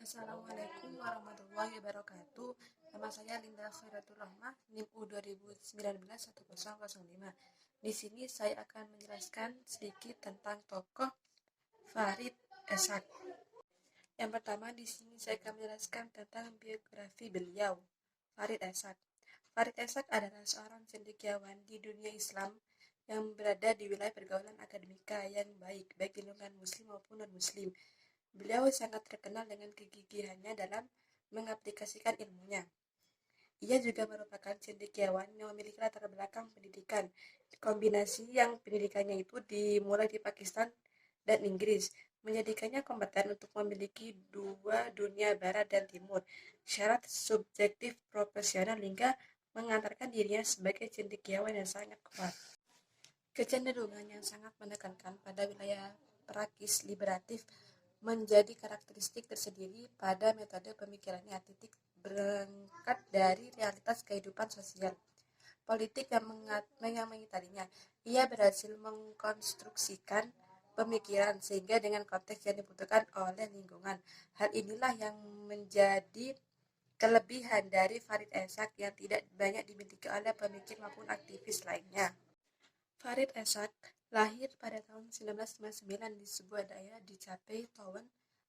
Assalamualaikum warahmatullahi wabarakatuh. Nama saya Linda Khairatul Rahmah, NIM U 2019-1005. Di sini saya akan menjelaskan sedikit tentang tokoh Farid Esak. Yang pertama di sini saya akan menjelaskan tentang biografi beliau, Farid Esak. Farid Esak adalah seorang cendekiawan di dunia Islam yang berada di wilayah pergaulan akademika yang baik di lingkungan muslim maupun non-muslim. Beliau sangat terkenal dengan kegigihannya dalam mengaplikasikan ilmunya. Ia juga merupakan cendekiawan yang memiliki latar belakang pendidikan, kombinasi yang pendidikannya itu dimulai di Pakistan dan Inggris, menjadikannya kompeten untuk memiliki dua dunia barat dan timur, syarat subjektif profesional hingga mengantarkan dirinya sebagai cendekiawan yang sangat kuat. Kecenderungan yang sangat menekankan pada wilayah prakis liberatif menjadi karakteristik tersendiri pada metode pemikirannya. Berangkat dari realitas kehidupan sosial politik yang mengitarinya, ia berhasil mengkonstruksikan pemikiran sehingga dengan konteks yang dibutuhkan oleh lingkungan. Hal inilah yang menjadi kelebihan dari Farid Esak yang tidak banyak dimiliki oleh pemikir maupun aktivis lainnya. Farid Esak lahir pada tahun 1959 di sebuah daerah di Cape Town,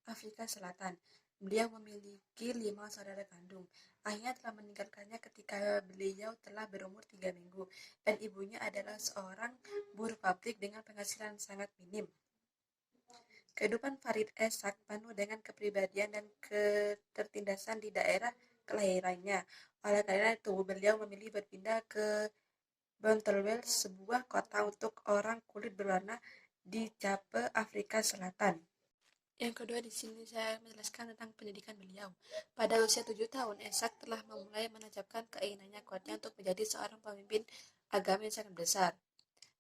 Afrika Selatan. Beliau memiliki 5 saudara kandung. Ayahnya telah meninggalkannya ketika beliau telah berumur 3 minggu, dan ibunya adalah seorang buruh pabrik dengan penghasilan sangat minim. Kehidupan Farid Esak penuh dengan kepribadian dan ketertindasan di daerah kelahirannya. Oleh karena itu, beliau memilih berpindah ke Botewell, sebuah kota untuk orang kulit berwarna di Cape, Afrika Selatan. Yang kedua di sini saya menjelaskan tentang pendidikan beliau. Pada usia 7 tahun, Esak telah memulai menancapkan keinginannya kuatnya untuk menjadi seorang pemimpin agama yang sangat besar.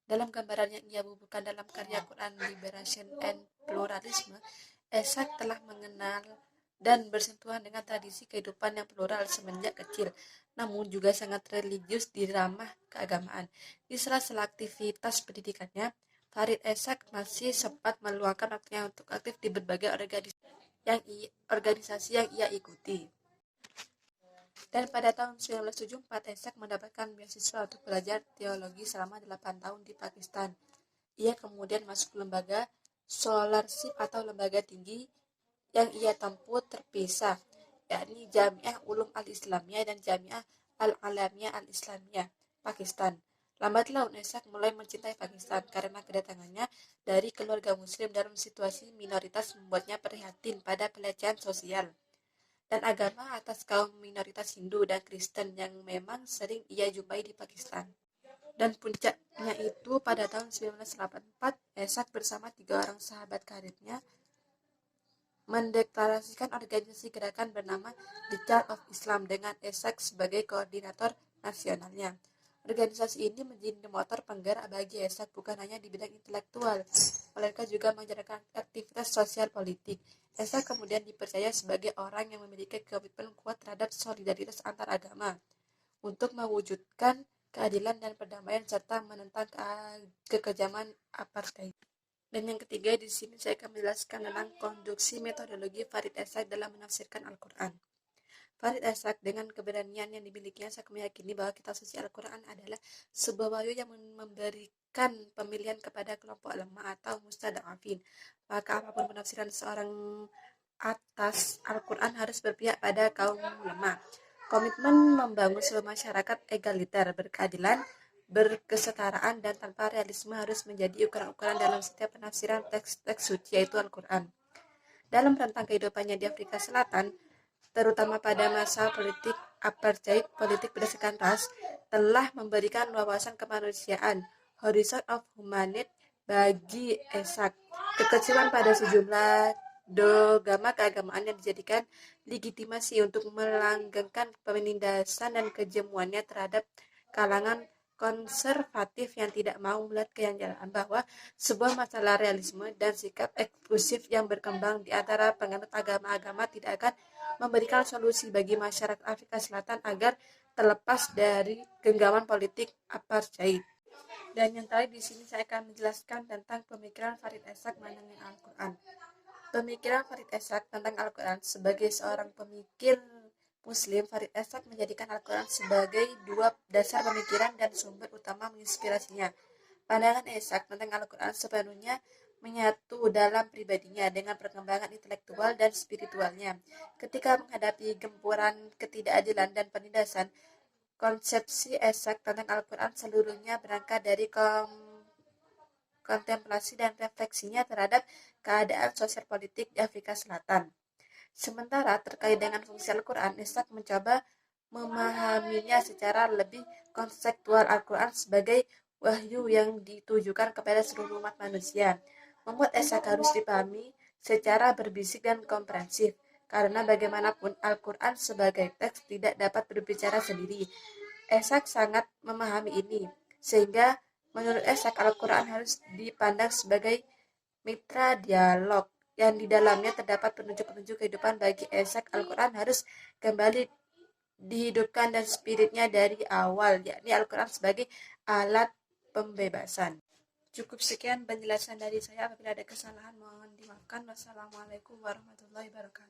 Dalam gambaran yang ia bubuhkan dalam karya Quran Liberation and Pluralism, Esak telah mengenal dan bersentuhan dengan tradisi kehidupan yang plural semenjak kecil, namun juga sangat religius di ramah keagamaan. Di sela-sela aktivitas pendidikannya, Farid Esak masih sempat meluangkan waktunya untuk aktif di berbagai organisasi yang ia ikuti. Dan pada tahun 1974, Esak mendapatkan beasiswa untuk belajar teologi selama 8 tahun di Pakistan. Ia kemudian masuk lembaga scholarship atau lembaga tinggi yang ia tempuh terpisah, yakni Jamiah Ulum Al-Islamiyah dan Jamiah Al-Alamiyah Al-Islamiyah, Pakistan. Lambat laun Esak mulai mencintai Pakistan karena kedatangannya dari keluarga muslim dalam situasi minoritas membuatnya prihatin pada pelecehan sosial dan agama atas kaum minoritas Hindu dan Kristen yang memang sering ia jumpai di Pakistan. Dan puncaknya itu pada tahun 1984, Esak bersama 3 orang sahabat karibnya mendeklarasikan organisasi gerakan bernama The Church of Islam dengan Esak sebagai koordinator nasionalnya. Organisasi ini menjadi motor penggerak bagi Esak bukan hanya di bidang intelektual, melainkan juga menjalankan aktivitas sosial politik. Esak kemudian dipercaya sebagai orang yang memiliki komitmen kuat terhadap solidaritas antar agama untuk mewujudkan keadilan dan perdamaian serta menentang kekejaman apartheid. Dan yang ketiga di sini saya akan menjelaskan tentang konduksi metodologi Farid Esak dalam menafsirkan Al-Quran. Farid Esak dengan keberanian yang dimilikinya sangat meyakini bahwa kitab suci Al-Quran adalah sebuah wahyu yang memberikan pemilihan kepada kelompok lemah atau mustadafin. Maka apapun penafsiran seorang atas Al-Quran harus berpihak pada kaum lemah. Komitmen membangun sebuah masyarakat egaliter, berkeadilan, berkesetaraan, dan tanpa realisme harus menjadi ukuran-ukuran dalam setiap penafsiran teks-teks suci yaitu Al-Quran. Dalam rentang kehidupannya di Afrika Selatan, terutama pada masa politik apartheid, politik berdasarkan ras, telah memberikan wawasan kemanusiaan, horizon of humanity bagi Esak. Kekecilan pada sejumlah dogma keagamaan yang dijadikan legitimasi untuk melanggengkan penindasan dan kejemuannya terhadap kalangan konservatif yang tidak mau melihat keyanjalan bahwa sebuah masalah realisme dan sikap eksklusif yang berkembang di antara penganut agama-agama tidak akan memberikan solusi bagi masyarakat Afrika Selatan agar terlepas dari genggaman politik apartheid. Dan yang terakhir di sini saya akan menjelaskan tentang pemikiran Farid Esak mengenai Al-Quran. Pemikiran Farid Esak tentang Al-Quran. Sebagai seorang pemikir Muslim, Farid Esak menjadikan Al-Quran sebagai dua dasar pemikiran dan sumber utama menginspirasinya. Pandangan Esak tentang Al-Quran sepenuhnya menyatu dalam pribadinya dengan perkembangan intelektual dan spiritualnya. Ketika menghadapi gempuran ketidakadilan dan penindasan, konsepsi Esak tentang Al-Quran seluruhnya berangkat dari kontemplasi dan refleksinya terhadap keadaan sosial politik di Afrika Selatan. Sementara terkait dengan fungsi Al-Quran, Ishaq mencoba memahaminya secara lebih konseptual. Al-Quran sebagai wahyu yang ditujukan kepada seluruh umat manusia membuat Ishaq harus dipahami secara berbisik dan komprehensif, karena bagaimanapun Al-Quran sebagai teks tidak dapat berbicara sendiri. Ishaq sangat memahami ini, sehingga menurut Ishaq Al-Quran harus dipandang sebagai mitra dialog yang di dalamnya terdapat petunjuk-petunjuk kehidupan. Bagi Ishaq, Al-Quran harus kembali dihidupkan dan spiritnya dari awal, yakni Al-Quran sebagai alat pembebasan. Cukup sekian penjelasan dari saya. Apabila ada kesalahan mohon dimaafkan. Wassalamualaikum warahmatullahi wabarakatuh.